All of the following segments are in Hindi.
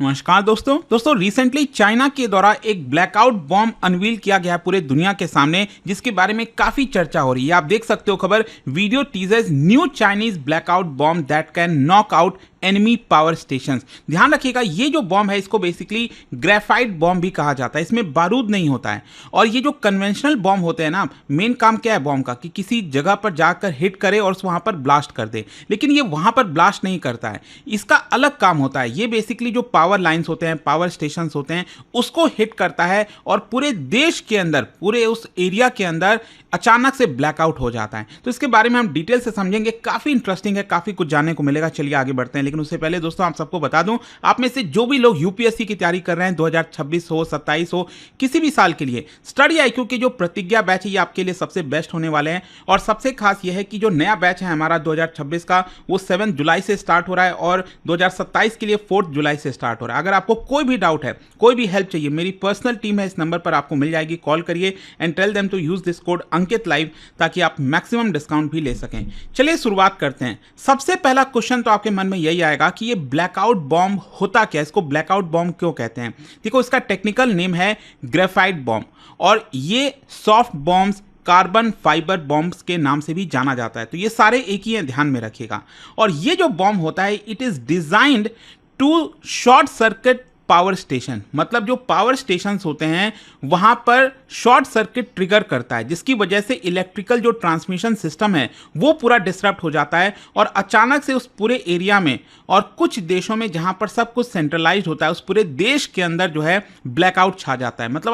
नमस्कार दोस्तों रिसेंटली चाइना के द्वारा एक ब्लैकआउट बॉम्ब अनवील किया गया है पूरे दुनिया के सामने, जिसके बारे में काफी चर्चा हो रही है। आप देख सकते हो खबर, video teasers new Chinese blackout bomb that can knock out enemy power stations. ध्यान रखिएगा, ये जो बॉम्ब है इसको बेसिकली ग्रेफाइट बॉम्ब भी कहा जाता है। इसमें बारूद नहीं होता है। और ये जो कन्वेंशनल बॉम्ब होते हैं ना, मेन काम क्या है बॉम्ब का कि किसी जगह पर जाकर हिट करे और वहां पर ब्लास्ट कर दे, लेकिन ये वहां पर ब्लास्ट नहीं करता है। इसका अलग काम होता है। ये बेसिकली जो पावर लाइंस होते हैं, पावर स्टेशन होते हैं, उसको हिट करता है और पूरे देश के अंदर, पूरे उस एरिया के अंदर अचानक से ब्लैकआउट हो जाता है। तो इसके बारे में हम डिटेल से समझेंगे। काफी इंटरेस्टिंग है, काफी कुछ जानने को मिलेगा। चलिए आगे बढ़ते हैं, लेकिन उससे पहले दोस्तों आप सबको बता दूं, आप में से जो भी लोग यूपीएससी की तैयारी कर रहे हैं 2026 हो, 27 हो, किसी भी साल के लिए, स्टडी आईक्यू के जो प्रतिज्ञा बैच है ये आपके लिए सबसे बेस्ट होने वाले हैं। और सबसे खास ये है कि जो नया बैच है हमारा 2026 का, वो 7 जुलाई से स्टार्ट हो रहा है और 2027 के लिए 4 जुलाई से स्टार्ट हो रहा है। अगर आपको कोई भी डाउट है, कोई भी हेल्प चाहिए, मेरी पर्सनल टीम है, इस नंबर पर आपको मिल जाएगी। कॉल करिए and tell them to use this code Ankit live, ताकि आप मैक्सिमम डिस्काउंट भी ले सकें। चलिए शुरुआत करते हैं। सबसे पहला क्वेश्चन तो आपके मन में यही आएगा कि ये ब्लैकआउट बॉम्ब होता क्या है, इसको ब्लैकआउट बॉम्ब क्यों कहते हैं। देखो, इसका टेक्निकल नेम है ग्रेफाइट बॉम्ब, और ये soft bombs, carbon fibre bombs के नाम से भी जाना जाता है। तो ये सारे एक ही हैं, ध्यान में रखिएगा। और ये जो बॉम्ब होता है, it is designed to short circuit power station, मतलब जो पावर स्टेशंस होते हैं वहां पर शॉर्ट सर्किट ट्रिगर करता है, जिसकी वजह से इलेक्ट्रिकल जो ट्रांसमिशन सिस्टम है वो पूरा डिसरप्ट हो जाता है और अचानक से उस पूरे एरिया में, और कुछ देशों में जहां पर सब कुछ सेंट्रलाइज होता है, उस पूरे देश के अंदर जो है ब्लैकआउट छा जाता है। मतलब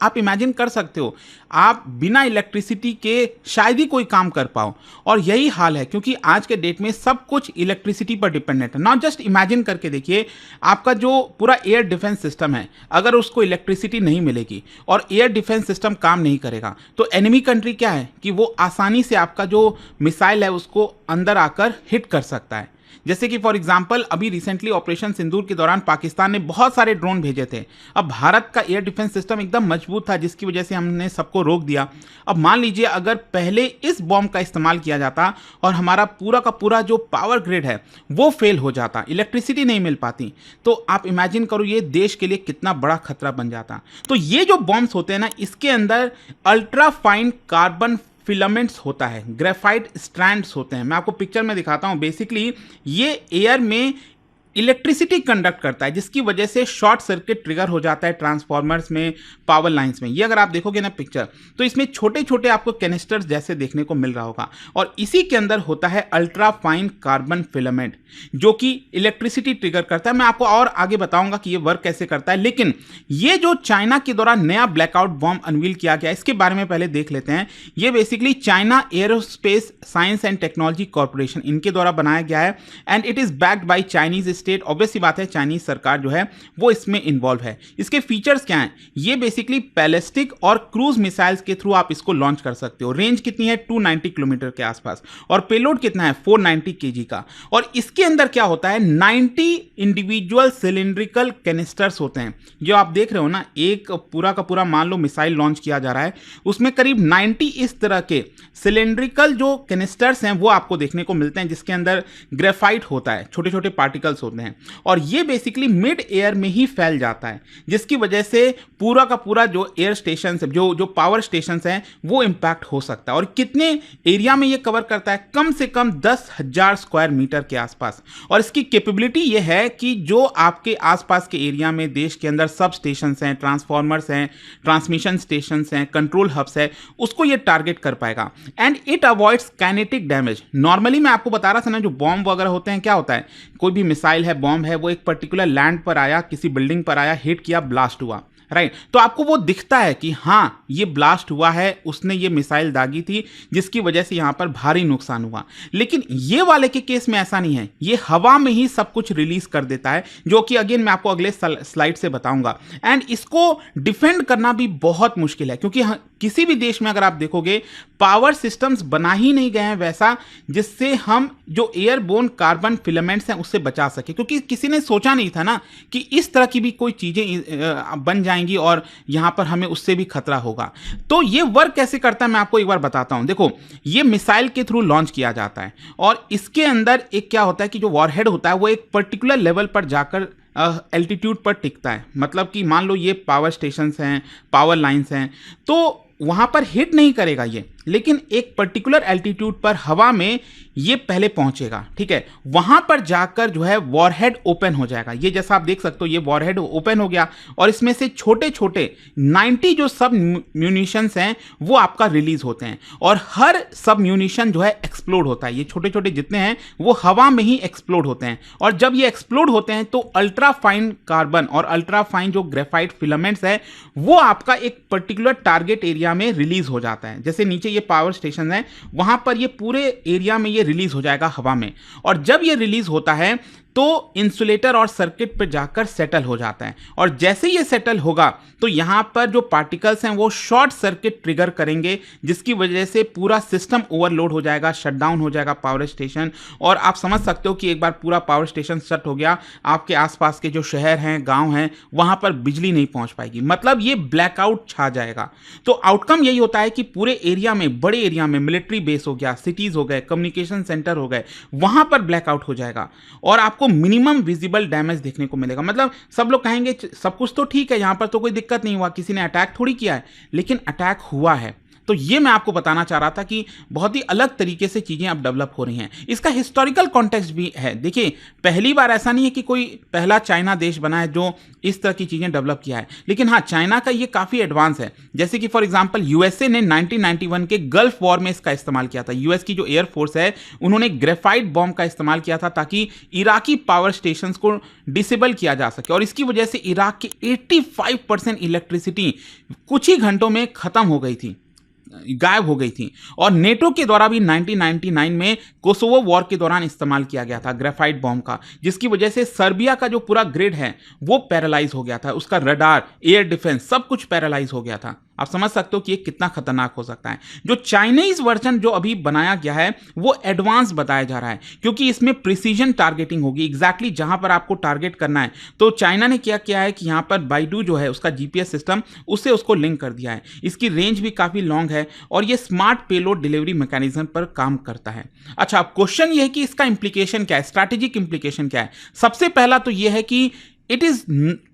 आप इमेजिन कर सकते हो, आप बिना इलेक्ट्रिसिटी के शायद ही कोई काम कर पाओ। और यही हाल है, क्योंकि आज के डेट में सब कुछ इलेक्ट्रिसिटी पर डिपेंडेंट है। नॉट जस्ट इमेजिन करके देखिए, आपका जो पूरा एयर डिफेंस सिस्टम है, अगर उसको इलेक्ट्रिसिटी नहीं मिलेगी और एयर डिफेंस सिस्टम काम नहीं करेगा, तो एनिमी कंट्री क्या है कि वो आसानी से आपका जो मिसाइल है उसको अंदर आकर हिट कर सकता है। जैसे कि फॉर एग्जांपल अभी रिसेंटली ऑपरेशन सिंदूर के दौरान पाकिस्तान ने बहुत सारे ड्रोन भेजे थे। अब भारत का एयर डिफेंस सिस्टम एकदम मजबूत था, जिसकी वजह से हमने सबको रोक दिया। अब मान लीजिए अगर पहले इस बॉम्ब का इस्तेमाल किया जाता और हमारा पूरा का पूरा जो पावर ग्रिड है वो फेल हो जाता, इलेक्ट्रिसिटी नहीं मिल पाती, तो आप इमेजिन करो ये देश के लिए कितना बड़ा खतरा बन जाता। तो ये जो बॉम्ब्स होते हैं ना, इसके अंदर अल्ट्रा फाइन कार्बन फिलामेंट्स होता है, ग्रेफाइट स्ट्रैंड्स होते हैं। मैं आपको पिक्चर में दिखाता हूं। बेसिकली ये एयर में इलेक्ट्रिसिटी कंडक्ट करता है, जिसकी वजह से शॉर्ट सर्किट ट्रिगर हो जाता है ट्रांसफॉर्मर्स में, पावर लाइंस में। ये अगर आप देखोगे ना पिक्चर, तो इसमें छोटे छोटे आपको कैनिस्टर्स जैसे देखने को मिल रहा होगा, और इसी के अंदर होता है अल्ट्रा फाइन कार्बन फिलामेंट, जो कि इलेक्ट्रिसिटी ट्रिगर करता है। मैं आपको और आगे बताऊंगा कि ये वर्क कैसे करता है, लेकिन ये जो चाइना के द्वारा नया ब्लैकआउट बॉम्ब अनवील किया गया, इसके बारे में पहले देख लेते हैं। ये basically China aerospace science and technology corporation, इनके द्वारा बनाया गया है, and it is backed by Chinese state. Obvious सी बात है, चाइनीज सरकार जो है वो इसमें इन्वॉल्व है। इसके फीचर्स क्या हैं? ये बेसिकली बैलिस्टिक और क्रूज मिसाइल्स के थ्रू आप इसको लॉन्च कर सकते हो। रेंज कितनी है? 290 किलोमीटर के आसपास, और पेलोड कितना है? 490 केजी का। और इसके अंदर क्या होता है? 90 इंडिविजुअल सिलिंड्रिकल कैनिस्टर्स होते हैं। जो आप देख रहे हो ना, एक पूरा का पूरा मान लो मिसाइल लॉन्च किया जा रहा है, उसमें करीब 90 इस तरह के सिलिंड्रिकल जो कैनिस्टर्स हैं वो आपको देखने को मिलते हैं, जिसके अंदर ग्रेफाइट होता है, छोटे छोटे पार्टिकल्स होते हैं, और ये बेसिकली मिड एयर में ही फैल जाता है, जिसकी वजह से पूरा का पूरा जो एयर स्टेशन है, जो पावर स्टेशन हैं, वो इंपैक्ट हो सकता है। और कितने एरिया में ये कवर करता है? कम से कम 10,000 स्क्वायर मीटर के आसपास। और इसकी कैपेबिलिटी ये है कि जो आपके आसपास के एरिया में, देश के अंदर सब स्टेशन हैं, ट्रांसफॉर्मर्स हैं, ट्रांसमिशन स्टेशन हैं, कंट्रोल हब्स है, उसको ये टारगेट कर पाएगा। And it avoids kinetic damage. Normally मैं आपको बता रहा था ना, जो बॉम्ब वगैरह होते हैं, क्या होता है, कोई भी मिसाइल है, बॉम्ब है, वो एक पर्टिकुलर लैंड पर आया, किसी बिल्डिंग पर आया, हिट किया, ब्लास्ट हुआ, राइट। तो आपको वो दिखता है कि हाँ ये ब्लास्ट हुआ है, उसने ये मिसाइल दागी थी, जिसकी वजह से यहां पर भारी नुकसान हुआ। लेकिन ये वाले के केस में ऐसा नहीं है, ये हवा में ही सब कुछ रिलीज कर देता है, जो कि अगेन मैं आपको अगले स्लाइड से बताऊंगा। एंड इसको डिफेंड करना भी बहुत मुश्किल है, क्योंकि किसी भी देश में अगर आप देखोगे, पावर सिस्टम्स बना ही नहीं गए हैं वैसा, जिससे हम जो एयरबोर्न कार्बन फिलामेंट्स हैं उससे बचा सके। क्योंकि किसी ने सोचा नहीं था ना कि इस तरह की भी कोई चीजें बन जाएंगी और यहां पर हमें उससे भी खतरा होगा। तो ये वर्क कैसे करता है मैं आपको एक बार बताता हूं। देखो, ये मिसाइल के थ्रू लॉन्च किया जाता है, और इसके अंदर एक क्या होता है कि जो वॉरहेड होता है वो एक पर्टिकुलर लेवल पर जाकर एल्टीट्यूड पर टिकता है। मतलब कि मान लो ये पावर स्टेशंस हैं, पावर लाइंस हैं, तो वहाँ पर हिट नहीं करेगा ये, लेकिन एक पर्टिकुलर एल्टीट्यूड पर हवा में ये पहले पहुंचेगा, ठीक है। वहां पर जाकर जो है वॉरहेड ओपन हो जाएगा। ये जैसा आप देख सकते हो, ये वॉरहेड ओपन हो गया और इसमें से छोटे छोटे 90 जो सब म्यूनिशंस हैं वो आपका रिलीज होते हैं, और हर सब म्यूनिशन जो है एक्सप्लोड होता है। ये छोटे छोटे जितने हैं वो हवा में ही एक्सप्लोड होते हैं, और जब ये एक्सप्लोड होते हैं तो अल्ट्रा फाइन कार्बन और अल्ट्रा फाइन जो ग्रेफाइट फिलामेंट्स है वो आपका एक पर्टिकुलर टारगेट एरिया में रिलीज हो जाता है। जैसे नीचे ये पावर स्टेशन है, वहां पर ये पूरे एरिया में ये रिलीज हो जाएगा हवा में, और जब ये रिलीज होता है तो इंसुलेटर और सर्किट पर जाकर सेटल हो जाता है, और जैसे ये सेटल होगा तो यहां पर जो पार्टिकल्स हैं वो शॉर्ट सर्किट ट्रिगर करेंगे, जिसकी वजह से पूरा सिस्टम ओवरलोड हो जाएगा, शटडाउन हो जाएगा पावर स्टेशन। और आप समझ सकते हो कि एक बार पूरा पावर स्टेशन शट हो गया, आपके आसपास के जो शहर हैं, गांव हैं, वहां पर बिजली नहीं पहुंच पाएगी, मतलब ये ब्लैकआउट छा जाएगा। तो आउटकम यही होता है कि पूरे एरिया में, बड़े एरिया में, मिलिट्री बेस हो गया, सिटीज हो गए, कम्युनिकेशन सेंटर हो गए, वहां पर ब्लैकआउट हो जाएगा और आपको मिनिमम विजिबल डैमेज देखने को मिलेगा। मतलब सब लोग कहेंगे सब कुछ तो ठीक है, यहां पर तो कोई दिक्कत नहीं हुआ, किसी ने अटैक थोड़ी किया है, लेकिन अटैक हुआ है। तो ये मैं आपको बताना चाह रहा था कि बहुत ही अलग तरीके से चीजें अब डेवलप हो रही हैं। इसका हिस्टोरिकल कॉन्टेक्स्ट भी है। देखिए, पहली बार ऐसा नहीं है कि कोई पहला चाइना देश बना है जो इस तरह की चीजें डेवलप किया है, लेकिन हाँ, चाइना का ये काफी एडवांस है। जैसे कि फॉर एग्जांपल यूएसए ने 1991 के गल्फ वॉर में इसका इस्तेमाल किया था। यूएस की जो एयरफोर्स है उन्होंने ग्रेफाइट बॉम्ब का इस्तेमाल किया था ताकि इराकी पावर स्टेशन को डिसेबल किया जा सके, और इसकी वजह से इराक की 85% इलेक्ट्रिसिटी कुछ ही घंटों में खत्म हो गई थी, गायब हो गई थी। और नेटो के द्वारा भी 1999 में कोसोवो वॉर के दौरान इस्तेमाल किया गया था ग्रेफाइट बॉम्ब का, जिसकी वजह से सर्बिया का जो पूरा ग्रिड है वो पैरालाइज हो गया था, उसका रडार, एयर डिफेंस सब कुछ पैरालाइज हो गया था। आप समझ सकते हो कि ये कितना खतरनाक हो सकता है। जो चाइनीज वर्जन जो अभी बनाया गया है वो एडवांस बताया जा रहा है, क्योंकि इसमें प्रिसीजन टारगेटिंग होगी, एग्जैक्टली जहां पर आपको टारगेट करना है। तो चाइना ने क्या किया है कि यहां पर बाइडू जो है उसका जीपीएस सिस्टम, उससे उसको लिंक कर दिया है। इसकी रेंज भी काफी लॉन्ग है और ये स्मार्ट पेलोड डिलीवरी मैकेनिज्म पर काम करता है। अच्छा, अब क्वेश्चन ये है कि इसका इंप्लीकेशन क्या है, स्ट्रैटेजिक इंप्लीकेशन क्या है। सबसे पहला तो ये है कि it is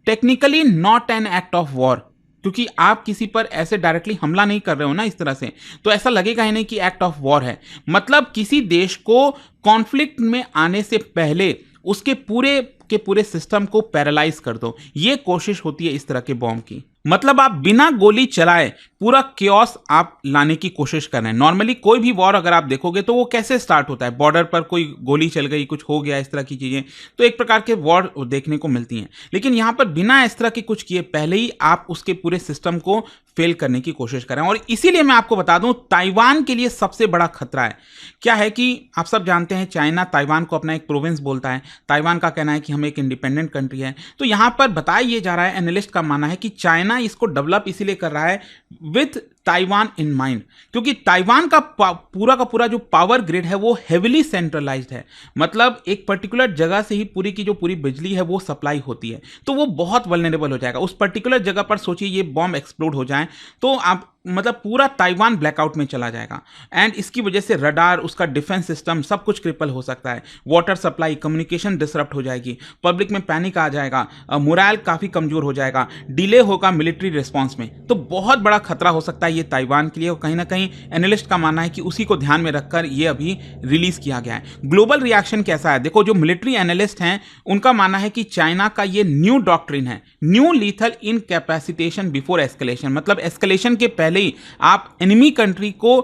technically not an act of war, क्योंकि आप किसी पर ऐसे डायरेक्टली हमला नहीं कर रहे हो ना इस तरह से, तो ऐसा लगेगा ही नहीं कि एक्ट ऑफ वॉर है। मतलब किसी देश को कॉन्फ्लिक्ट में आने से पहले उसके पूरे के पूरे सिस्टम को पैरालाइज कर दो, ये कोशिश होती है इस तरह के बॉम्ब की। मतलब आप बिना गोली चलाए पूरा क्योस आप लाने की कोशिश कर रहे हैं। नॉर्मली कोई भी वॉर अगर आप देखोगे तो वो कैसे स्टार्ट होता है, बॉर्डर पर कोई गोली चल गई, कुछ हो गया, इस तरह की चीजें, तो एक प्रकार के वॉर देखने को मिलती हैं। लेकिन यहां पर बिना इस तरह के कुछ किए पहले ही आप उसके पूरे सिस्टम को फेल करने की कोशिश कर रहे हैं। और इसीलिए मैं आपको बता दूं, ताइवान के लिए सबसे बड़ा खतरा है। क्या है कि आप सब जानते हैं चाइना ताइवान को अपना एक प्रोविंस बोलता है। ताइवान का कहना है कि हम एक इंडिपेंडेंट कंट्री है। तो यहां पर बताया ये जा रहा है, एनालिस्ट का मानना है कि चाइना इसको डेवलप इसीलिए कर रहा है विथ ताइवान इन माइंड, क्योंकि ताइवान का पूरा जो पावर ग्रिड है वो हेविली सेंट्रलाइज्ड है। मतलब एक पर्टिकुलर जगह से ही पूरी की जो पूरी बिजली है वो सप्लाई होती है, तो वो बहुत वल्नरेबल हो जाएगा। उस पर्टिकुलर जगह पर सोचिए ये बॉम्ब एक्सप्लोड हो जाए तो आप मतलब पूरा ताइवान ब्लैकआउट में चला जाएगा, एंड इसकी वजह से रडार, उसका डिफेंस सिस्टम सब कुछ क्रिपल हो सकता है। वाटर सप्लाई, कम्युनिकेशन डिसरप्ट हो जाएगी, पब्लिक में पैनिक आ जाएगा, मोरल काफी कमजोर हो जाएगा, डिले होगा मिलिट्री रिस्पॉन्स में। तो बहुत बड़ा खतरा हो सकता है ये ताइवान के लिए, और कहीं ना कहीं एनालिस्ट का मानना है कि उसी को ध्यान में रखकर ये अभी रिलीज किया गया है। ग्लोबल रिएक्शन कैसा है देखो, जो मिलिट्री एनालिस्ट हैं उनका मानना है कि चाइना का ये न्यू डॉक्ट्रिन है, न्यू लीथल इनकैपेसिटेशन बिफोर एस्केलेशन। मतलब एस्केलेशन के पहले ही आप एनिमी कंट्री को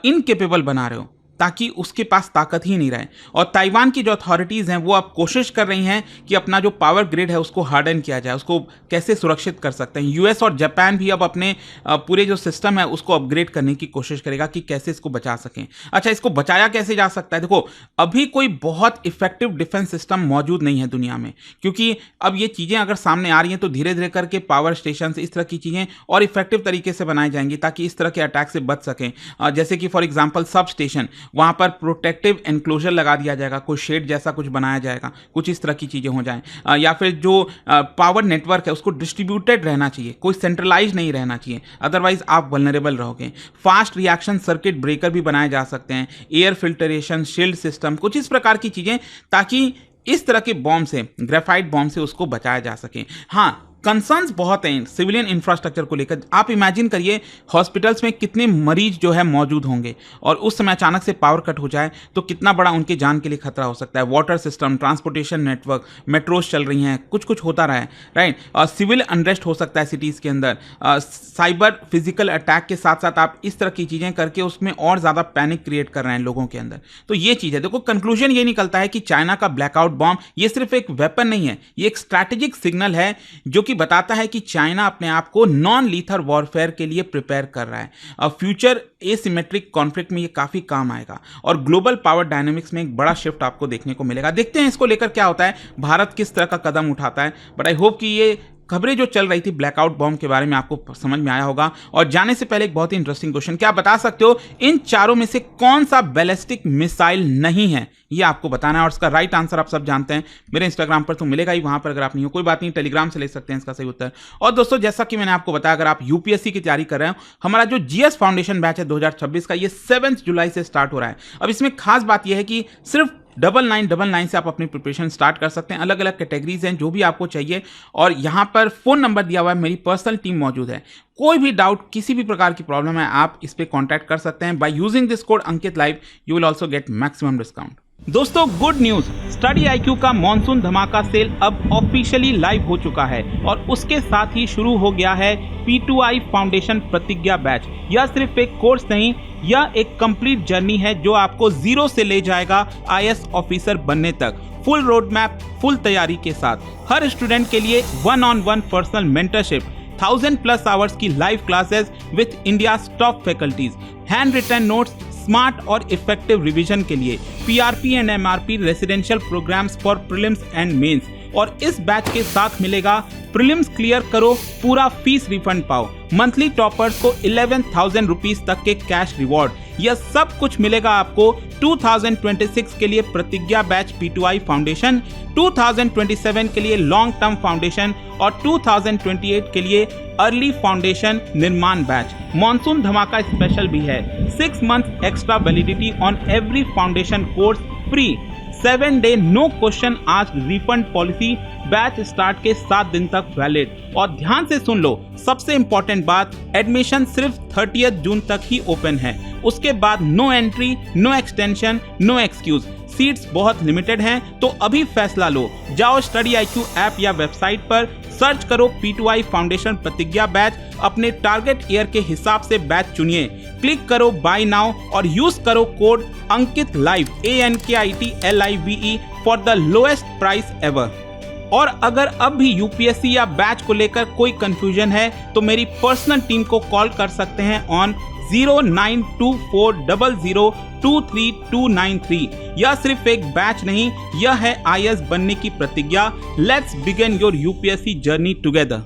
इनकेपेबल बना रहे हो ताकि उसके पास ताकत ही नहीं रहे। और ताइवान की जो अथॉरिटीज़ हैं वो अब कोशिश कर रही हैं कि अपना जो पावर ग्रिड है उसको हार्डन किया जाए, उसको कैसे सुरक्षित कर सकते हैं। यूएस और जापान भी अब अपने पूरे जो सिस्टम है उसको अपग्रेड करने की कोशिश करेगा कि कैसे इसको बचा सकें। अच्छा, इसको बचाया कैसे जा सकता है? देखो, अभी कोई बहुत इफेक्टिव डिफेंस सिस्टम मौजूद नहीं है दुनिया में, क्योंकि अब ये चीज़ें अगर सामने आ रही हैं तो धीरे धीरे करके पावर स्टेशन इस तरह की चीज़ें और इफेक्टिव तरीके से बनाई जाएंगी ताकि इस तरह के अटैक से बच सकें। जैसे कि फॉर एग्जाम्पल सब स्टेशन, वहां पर प्रोटेक्टिव एनक्लोजर लगा दिया जाएगा, कोई शेड जैसा कुछ बनाया जाएगा, कुछ इस तरह की चीजें हो जाएं। या फिर जो पावर नेटवर्क है उसको डिस्ट्रीब्यूटेड रहना चाहिए, कोई सेंट्रलाइज नहीं रहना चाहिए, अदरवाइज आप वल्नरेबल रहोगे। फास्ट रिएक्शन सर्किट ब्रेकर भी बनाए जा सकते हैं, एयर फिल्टरेशन, शील्ड सिस्टम, कुछ इस प्रकार की चीजें ताकि इस तरह के बॉम्ब से, ग्रेफाइट बॉम्ब से उसको बचाया जा सके। हाँ, कंसर्न्स बहुत हैं सिविलियन इंफ्रास्ट्रक्चर को लेकर। आप इमेजिन करिए हॉस्पिटल्स में कितने मरीज जो है मौजूद होंगे और उस समय अचानक से पावर कट हो जाए तो कितना बड़ा उनके जान के लिए खतरा हो सकता है। Water system, transportation network, metros चल रही हैं, कुछ कुछ होता रहा है, राइट। और सिविल अनरेस्ट हो सकता है सिटीज़ के अंदर। साइबर फिजिकल अटैक के साथ साथ आप इस तरह की चीज़ें करके उसमें और ज़्यादा पैनिक क्रिएट कर रहे हैं लोगों के अंदर। तो ये चीज़ है। देखो, कंक्लूजन ये निकलता है कि चाइना का ब्लैकआउट बॉम्ब ये सिर्फ एक वेपन नहीं है, ये एक स्ट्रैटेजिक सिग्नल है जो कि बताता है कि चाइना अपने आप को नॉन लीथर वॉरफेयर के लिए प्रिपेयर कर रहा है। और फ्यूचर एसिमेट्रिक कॉन्फ्लिक्ट में ये काफी काम आएगा और ग्लोबल पावर डायनेमिक्स में एक बड़ा शिफ्ट आपको देखने को मिलेगा। देखते हैं इसको लेकर क्या होता है, भारत किस तरह का कदम उठाता है। बट आई होप कि ये खबरें जो चल रही थी ब्लैकआउट बॉम्ब के बारे में आपको समझ में आया होगा। और जाने से पहले एक बहुत ही इंटरेस्टिंग क्वेश्चन, क्या आप बता सकते हो इन चारों में से कौन सा बैलिस्टिक मिसाइल नहीं है? ये आपको बताना है और इसका राइट आंसर आप सब जानते हैं। मेरे इंस्टाग्राम पर तो मिलेगा ही, वहां पर अगर आप नहीं हो कोई बात नहीं, टेलीग्राम से ले सकते हैं इसका सही उत्तर। और दोस्तों, जैसा कि मैंने आपको बताया, अगर आप यूपीएससी की तैयारी कर रहे हो, हमारा जो जीएस फाउंडेशन बैच है 2026 का, ये 7 जुलाई से स्टार्ट हो रहा है। अब इसमें खास बात यह है कि सिर्फ 9999 से आप अपनी प्रिपरेशन स्टार्ट कर सकते हैं। अलग अलग कैटेगरीज हैं जो भी आपको चाहिए और यहाँ पर फोन नंबर दिया हुआ है, मेरी पर्सनल टीम मौजूद है। कोई भी डाउट, किसी भी प्रकार की प्रॉब्लम है, आप इस पे कांटेक्ट कर सकते हैं। By using this code Ankit live you will also get maximum discount. दोस्तों, गुड न्यूज, स्टडी IQ का मॉनसून धमाका सेल अब ऑफिशियली लाइव हो चुका है और उसके साथ ही शुरू हो गया है P2I फाउंडेशन प्रतिज्ञा बैच। यह सिर्फ एक कोर्स नहीं, यह एक कंप्लीट जर्नी है जो आपको जीरो से ले जाएगा IAS ऑफिसर बनने तक। फुल रोड मैप, फुल तैयारी के साथ हर स्टूडेंट के लिए 1-on-1 पर्सनल मेंटरशिप, 1000+ आवर्स की live classes with India's top faculties, hand written notes, smart और इफेक्टिव रिवीजन के लिए PRP and MRP residential programs for prelims and mains. और इस बैच के साथ मिलेगा प्रीलिम्स क्लियर करो, पूरा फीस रिफंड पाओ, मंथली टॉपर्स को 11,000 रुपीज तक के कैश रिवॉर्ड। यह सब कुछ मिलेगा आपको 2026 के लिए प्रतिज्ञा बैच P2I फाउंडेशन, 2027 के लिए लॉन्ग टर्म फाउंडेशन और 2028 के लिए अर्ली फाउंडेशन निर्माण बैच। मॉनसून धमाका स्पेशल भी है, 6 month extra validity on every foundation course free, 7 day no question asked refund policy, batch start के 7 दिन तक वैलिड। और ध्यान से सुन लो, सबसे इंपॉर्टेंट बात, एडमिशन सिर्फ 30 जून तक ही ओपन है। उसके बाद no entry, no extension, no excuse. Seats बहुत लिमिटेड हैं, तो अभी फैसला लो। जाओ स्टडी IQ ऐप या वेबसाइट पर सर्च करो P2I फाउंडेशन प्रतिज्ञा बैच, अपने टारगेट ईयर के हिसाब से बैच चुनिए, क्लिक करो बाय नाउ और यूज करो code Ankit live ANKITLIVE for the lowest price ever. और अगर अब भी यूपीएससी या बैच को लेकर कोई कंफ्यूजन है तो मेरी पर्सनल टीम को कॉल कर सकते हैं ऑन 092400232393। यह सिर्फ एक बैच नहीं, यह है IAS बनने की प्रतिज्ञा। Let's begin your UPSC journey together.